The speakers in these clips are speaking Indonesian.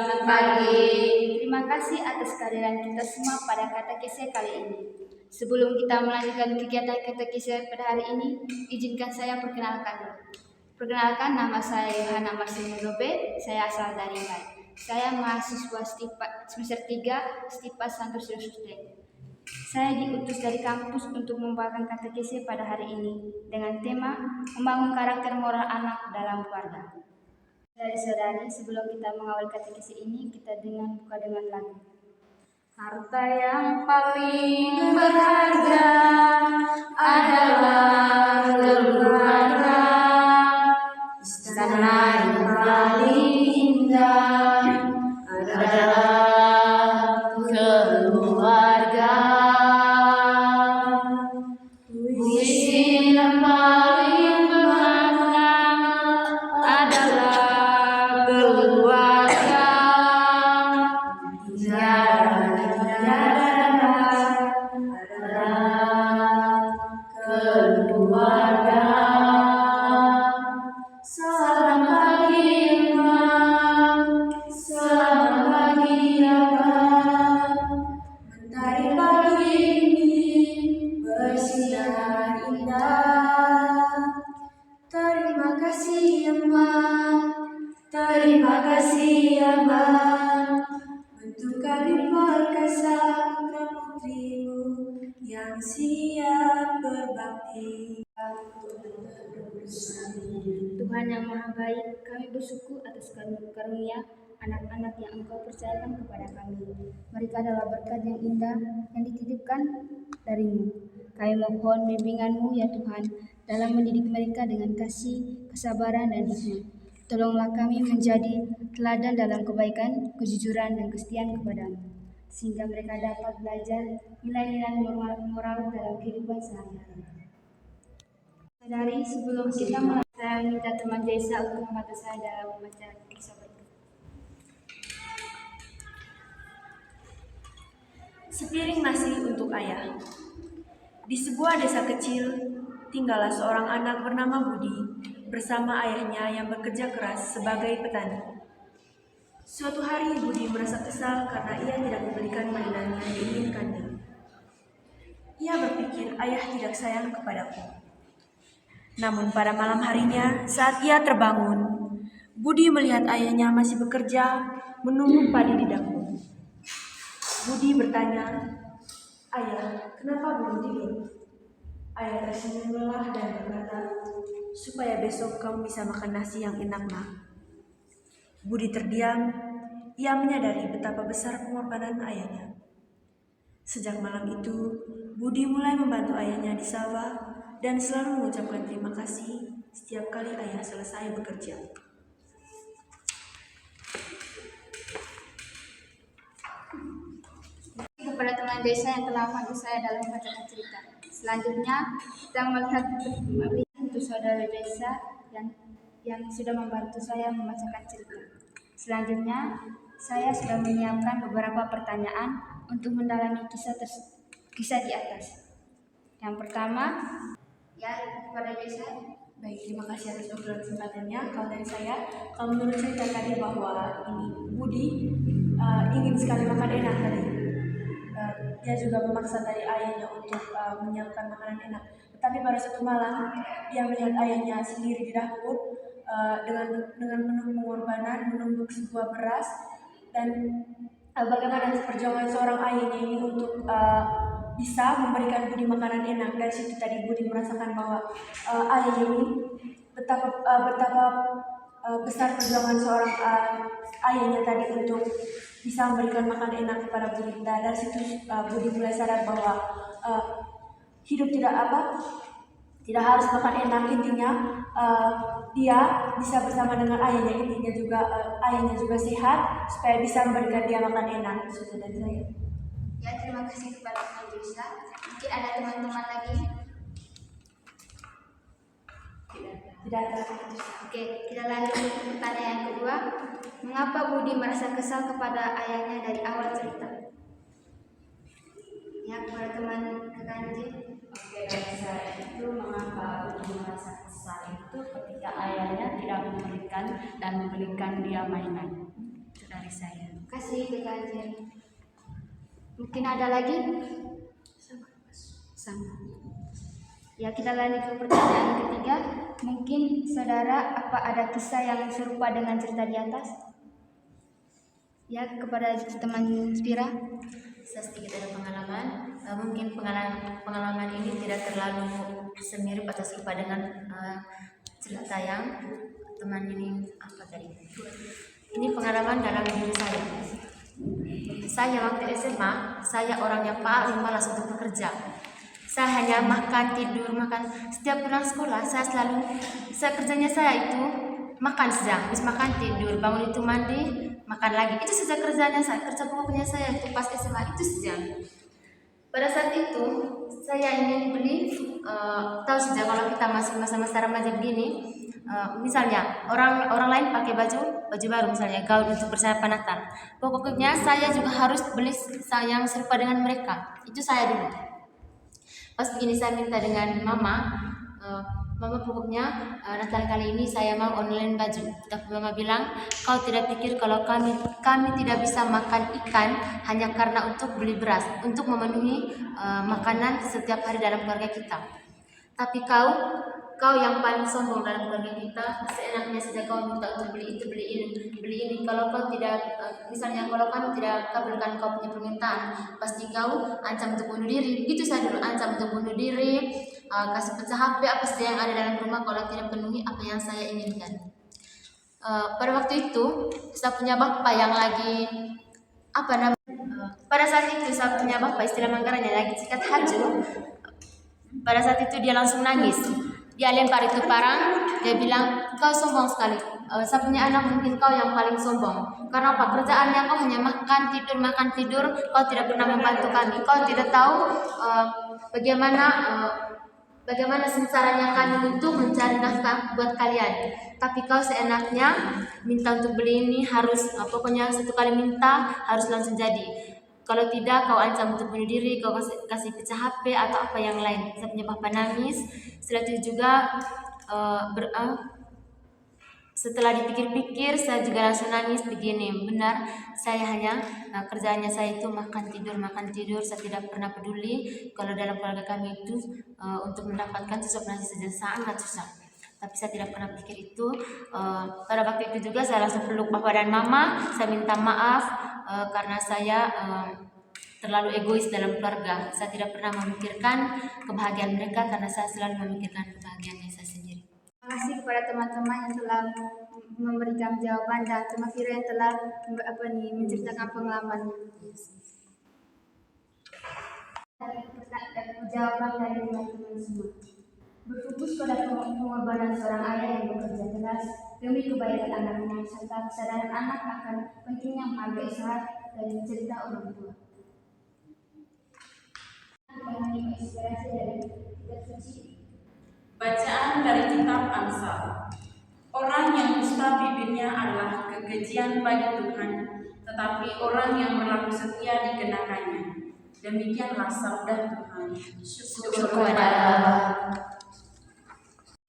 Selamat pagi. Terima kasih atas kehadiran kita semua pada katekese kali ini. Sebelum kita melanjutkan kegiatan katekese pada hari ini, izinkan saya perkenalkan dulu. Perkenalkan, nama saya Yohana Marcelino Robe, saya asal dari Bai. Saya mahasiswa semester 3 Stipa Santos Yosuste. Saya diutus dari kampus untuk membawakan katekese pada hari ini dengan tema membangun karakter moral anak dalam keluarga. Saudari-saudari, sebelum kita mengawali katekese ini, kita buka dengan lagu. Harta yang paling berharga adalah keluarga. Istana yang paling indah adalah keluarga. Puisi yang paling bermakna adalah keluarga. Keluarga. Selamat pagi Abang, selamat pagi Abang. Mentari pagi ini bersinar indah. Terima kasih Abang, terima kasih Abang. Untuk kami perkasa putra putrimu yang siap berbakti. Tuhan yang Maha Baik, kami bersyukur atas karunia anak-anak yang Engkau percayakan kepada kami. Mereka adalah berkat yang indah yang dititipkan dari-Mu. Kami mohon bimbingan-Mu ya Tuhan dalam mendidik mereka dengan kasih, kesabaran, dan hikmat. Tolonglah kami menjadi teladan dalam kebaikan, kejujuran, dan kesetiaan kepada-Mu, sehingga mereka dapat belajar nilai-nilai moral dalam kehidupan sehari-hari. Saudari, sebelum kita mulai, saya minta teman Jaisa untuk membantu saya dalam membaca kisah berikut. Sepiring nasi untuk ayah. Di sebuah desa kecil, tinggallah seorang anak bernama Budi bersama ayahnya yang bekerja keras sebagai petani. Suatu hari Budi merasa kesal karena ia tidak membelikan mainan yang diinginkannya. Ia berpikir ayah tidak sayang kepadaku. Namun pada malam harinya saat ia terbangun, Budi melihat ayahnya masih bekerja menumbuk padi di dapur. Budi bertanya, "Ayah, kenapa belum tidur?" Ayah tersenyum lelah dan berkata, "Supaya besok kamu bisa makan nasi yang enak, Nak." Budi terdiam. Ia menyadari betapa besar pengorbanan ayahnya. Sejak malam itu, Budi mulai membantu ayahnya di sawah dan selalu mengucapkan terima kasih setiap kali ayah selesai bekerja. Kepada teman desa yang telah membantu saya dalam membacakan cerita. Selanjutnya, kita melihat untuk saudara desa yang sudah membantu saya membacakan cerita. Selanjutnya, saya sudah menyiapkan beberapa pertanyaan untuk mendalami kisah di atas. Yang pertama, kepada desa. Baik, terima kasih atas obrolan kesempatannya. Kalau dari saya, kalau menurut cerita tadi bahwa ini Budi ingin sekali makan enak tadi. Dia juga memaksa dari ayahnya untuk menyiapkan makanan enak. Tetapi pada suatu malam, dia melihat ayahnya sendiri di dapur dengan penuh pengorbanan menumbuk sebuah beras, dan bagaimana perjuangan seorang ayahnya ini untuk bisa memberikan Budi makanan enak. Dari situ tadi Budi merasakan bahwa ayah ini betapa besar perjuangan seorang ayahnya tadi untuk bisa memberikan makan enak kepada Budi. Dan dari situ Budi mulai sadar bahwa hidup tidak harus makan enak. Intinya dia bisa bersama dengan ayahnya. Intinya juga ayahnya juga sehat supaya bisa memberikan dia makan enak. Itu dari saya. Ya, terima kasih kepada teman desa. Mungkin ada teman-teman lagi? Tidak ada. Oke, kita lanjut ke pertanyaan yang kedua. Mengapa Budi merasa kesal kepada ayahnya dari awal cerita? Ya, kepada teman Kanji. Oke, dari saya itu mengapa Budi merasa kesal itu ketika ayahnya tidak memberikan dia mainan. Itu dari saya. kasih Kakak Anjel. Mungkin ada lagi? Sama. Ya, kita lanjut ke pertanyaan ketiga. Mungkin saudara apa ada kisah yang serupa dengan cerita di atas? Ya, kepada teman Spira. Saya sedikit ada pengalaman. Mungkin pengalaman ini tidak terlalu semirip atau serupa dengan cerita yang teman ini apa tadi. Ini pengalaman dalam diri saya. Saya waktu SMA, saya orang yang paling malas untuk bekerja. Saya hanya makan, tidur, makan. Setiap pulang sekolah, saya kerjanya saya itu makan saja. Habis makan, tidur, bangun itu mandi, makan lagi. Itu saja kerjanya saya. Kerja pokoknya saya itu pas SMA itu saja. Pada saat itu, saya ingin beli, tahu saja kalau kita masih masa-masa remaja begini, misalnya orang lain pakai baju baru misalnya gaun untuk persiapan Natal. Pokoknya saya juga harus beli yang serupa dengan mereka. Itu saya dulu. Pas begini saya minta dengan mama, mama pokoknya Natal kali ini saya mau online baju. Tapi mama bilang, kau tidak pikir kalau kami tidak bisa makan ikan hanya karena untuk beli beras, untuk memenuhi makanan setiap hari dalam keluarga kita. Tapi kau yang paling sombong dalam keluarga kita, seenaknya saja kau minta untuk beli itu, beli ini. Kalau kau tidak, misalnya kalau kami tidak kabulkan kau punya permintaan, pasti kau ancam untuk bunuh diri. Begitu saya dulu, ancam untuk bunuh diri, kasih pecah HP, apa saja yang ada dalam rumah kalau tidak penuhi apa yang saya inginkan. Pada waktu itu, saya punya bapak yang lagi, pada saat itu saya punya bapak, istilah Manggaranya lagi sikat haju. Pada saat itu dia langsung nangis. Dia lempar itu parang, dia bilang, kau sombong sekali. Saya punya anak, mungkin kau yang paling sombong. Karena apa? Kerjaannya kau hanya makan, tidur. Kau tidak pernah membantu kami. Kau tidak tahu bagaimana sengsaranya kami untuk mencari nafkah buat kalian. Tapi kau seenaknya minta untuk beli ini harus, pokoknya satu kali minta harus langsung jadi. Kalau tidak, kau ancam untuk bunuh diri, kau kasih pecah HP atau apa yang lain. Saya punya bapak nangis. Setelah itu juga setelah dipikir-pikir, saya juga langsung nangis begini. Benar, saya hanya kerjaannya saya itu makan tidur. Saya tidak pernah peduli kalau dalam keluarga kami itu untuk mendapatkan tusuk nasi saja sangat susah. Tapi saya tidak pernah pikir itu. Pada waktu itu juga saya langsung peluk bapak dan mama. Saya minta maaf karena saya terlalu egois dalam keluarga. Saya tidak pernah memikirkan kebahagiaan mereka karena saya selalu memikirkan kebahagiaan saya sendiri. Terima kasih kepada teman-teman yang telah memberikan jawaban dan teman Fira yang telah menceritakan pengalamannya. Jawaban dari teman-teman semua. Berfokus pada pengorbanan seorang ayah yang bekerja keras demi kebaikan anaknya serta kesadaran anak akan pentingnya menghargai usaha dan cerita orang tua. Inspirasi dari kitab suci. Bacaan dari kitab Amsal. Orang yang dusta bibirnya adalah kekejian bagi Tuhan, tetapi orang yang berlaku setia dikenakannya. Demikianlah sabda Tuhan. Syukur kepada Allah.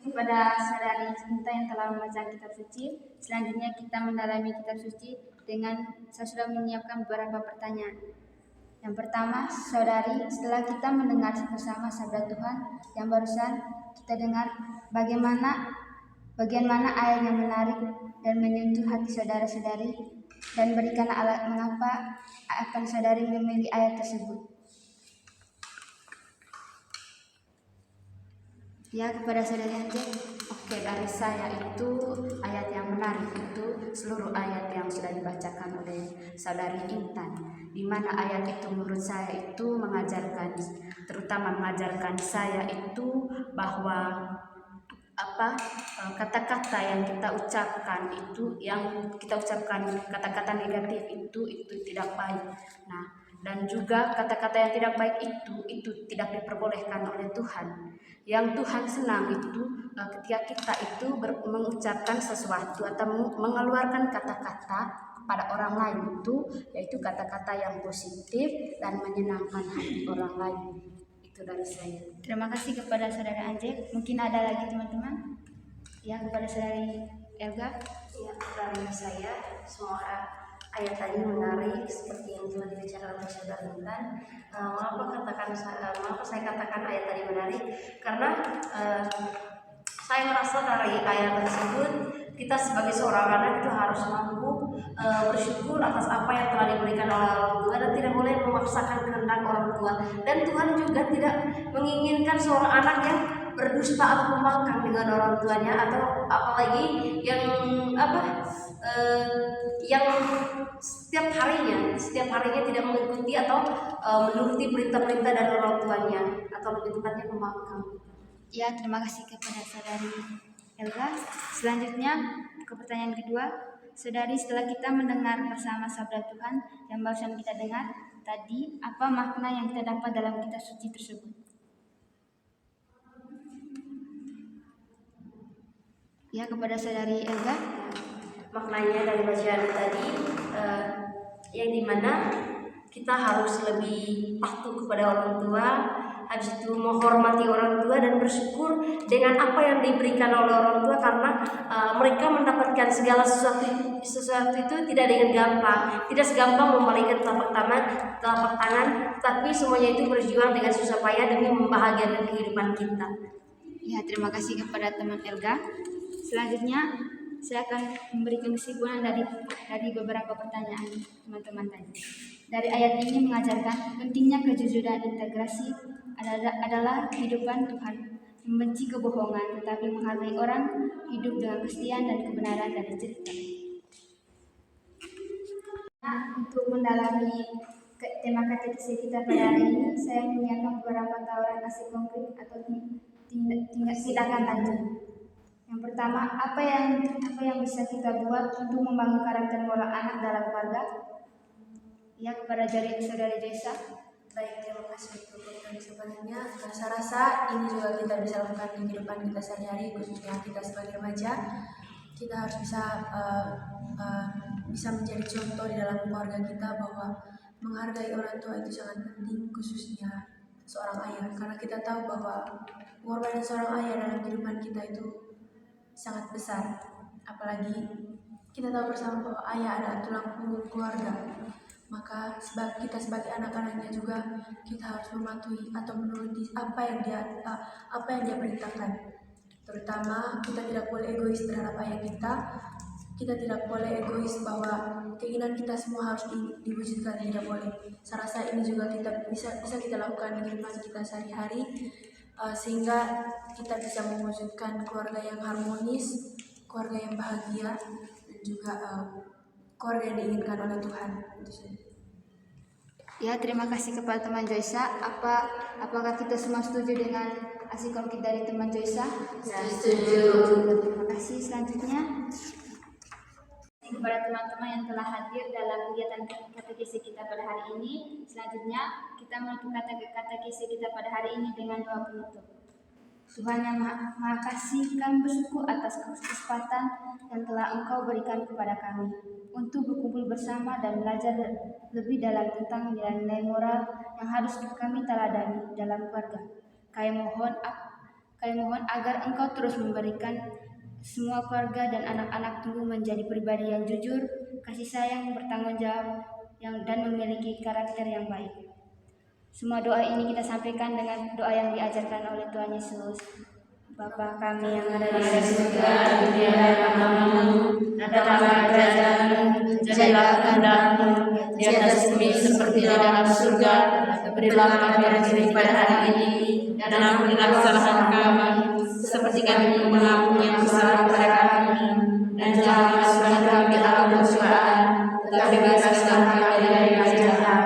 Kepada saudari Cinta yang telah membaca kitab suci. Selanjutnya kita mendalami kitab suci dengan saya sudah menyiapkan beberapa pertanyaan. Yang pertama, saudari, setelah kita mendengar bersama sabda Tuhan yang barusan kita dengar, bagian mana ayat yang menarik dan menyentuh hati saudara-saudari, dan berikanlah alat mengapa akan saudari memilih ayat tersebut. Ya, kepada saudari Anjel. Oke, dari saya itu ayat yang menarik itu seluruh ayat yang sudah dibacakan oleh saudari Intan, di mana ayat itu menurut saya itu terutama mengajarkan saya itu bahwa kata-kata yang kita ucapkan kata-kata negatif itu tidak baik. Nah, dan juga kata-kata yang tidak baik itu tidak diperbolehkan oleh Tuhan. Yang Tuhan senang itu ketika kita itu mengucapkan sesuatu atau mengeluarkan kata-kata kepada orang lain itu, yaitu kata-kata yang positif dan menyenangkan hati orang lain. Itu dari saya. Terima kasih kepada saudara Anjel. Mungkin ada lagi teman-teman? Ya, kepada saudari Elga. Ya, dari saya semua ayat tadi menarik seperti yang telah dibicarakan oleh Saudara Intan. Mengapa saya katakan ayat tadi menarik? Karena saya merasa dari ayat tersebut kita sebagai seorang anak itu harus mampu bersyukur atas apa yang telah diberikan oleh orang tua dan tidak boleh memaksakan kehendak orang tua. Dan Tuhan juga tidak menginginkan seorang anak yang berdusta atau pembangkang dengan orang tuanya, atau apalagi yang yang setiap harinya tidak mengikuti atau menuruti perintah-perintah dari orang tuanya, atau lebih tepatnya pembangkang. Ya, terima kasih kepada Saudari Elga. Selanjutnya ke pertanyaan kedua. Saudari, setelah kita mendengar bersama sabda Tuhan yang barusan kita dengar tadi, apa makna yang kita dapat dalam kitab suci tersebut? Ya, kepada Saudari Elga. Maknanya dari bacaan tadi yang dimana kita harus lebih patuh kepada orang tua, habis itu menghormati orang tua dan bersyukur dengan apa yang diberikan oleh orang tua, karena mereka mendapatkan segala sesuatu itu tidak dengan gampang, tidak segampang membalikan telapak tangan, tapi semuanya itu berjuang dengan susah payah demi membahagiakan kehidupan kita. Ya, terima kasih kepada teman Elga. Selanjutnya saya akan memberikan kesimpulan dari beberapa pertanyaan teman-teman tadi. Dari ayat ini mengajarkan pentingnya kejujuran integrasi adalah kehidupan Tuhan, membenci kebohongan tetapi menghargai orang, hidup dengan kesetiaan dan kebenaran dari cerita. Untuk mendalami tema katekisi kita pada hari ini, saya menyiapkan beberapa tawaran aksi konkret atau tindakan lanjut. Yang pertama, apa yang bisa kita buat untuk membangun karakter moral anak dalam keluarga? Ya, kepada Saudari Joysa. Baik, terima kasih untuk pertanyaan sebenarnya. Saya rasa ini juga kita bisa lakukan di kehidupan kita sehari-hari, khususnya kita sebagai remaja. Kita harus bisa menjadi contoh di dalam keluarga kita bahwa menghargai orang tua itu sangat penting, khususnya seorang ayah. Karena kita tahu bahwa pengorbanan seorang ayah dalam kehidupan kita itu sangat besar. Apalagi kita tahu bersama bahwa ayah adalah tulang punggung keluarga. Maka kita sebagai anak-anaknya juga kita harus mematuhi atau menuruti apa yang dia perintahkan. Terutama kita tidak boleh egois terhadap ayah kita. Kita tidak boleh egois bahwa keinginan kita semua harus diwujudkan, tidak boleh. Saya rasa ini juga kita bisa kita lakukan di kehidupan kita sehari-hari, sehingga kita bisa mewujudkan keluarga yang harmonis, keluarga yang bahagia, dan juga keluarga yang diinginkan oleh Tuhan. Ya, terima kasih kepada teman Joysa. Apakah kita semua setuju dengan aksi konkret dari teman Joysa? Setuju. Terima kasih. Selanjutnya kepada teman-teman yang telah hadir dalam kegiatan katekisi kita pada hari ini. Selanjutnya kita menutup katekisi kita pada hari ini dengan doa penutup. Tuhan yang Maha Kasih, kami bersyukur atas kesempatan yang telah Engkau berikan kepada kami untuk berkumpul bersama dan belajar lebih dalam tentang nilai-nilai moral yang harus kami teladani dalam keluarga. Kami mohon agar Engkau terus memberikan semua keluarga dan anak-anak tumbuh menjadi pribadi yang jujur, kasih sayang, bertanggung jawab, dan memiliki karakter yang baik. Semua doa ini kita sampaikan dengan doa yang diajarkan oleh Tuhan Yesus. Bapa kami yang ada di surga, dimuliakan namamu, datanglah kerajaanmu, jadilah kehendak-Mu di atas bumi seperti di dalam surga. Berilah kami rezeki pada hari ini, dan ampunilah kesalahan kami, seperti kami mengampuni yang bersalah kepada kami, dan jangan masukkan kami dalam pencobaan, tetapi bebaskanlah kami dari yang jahat.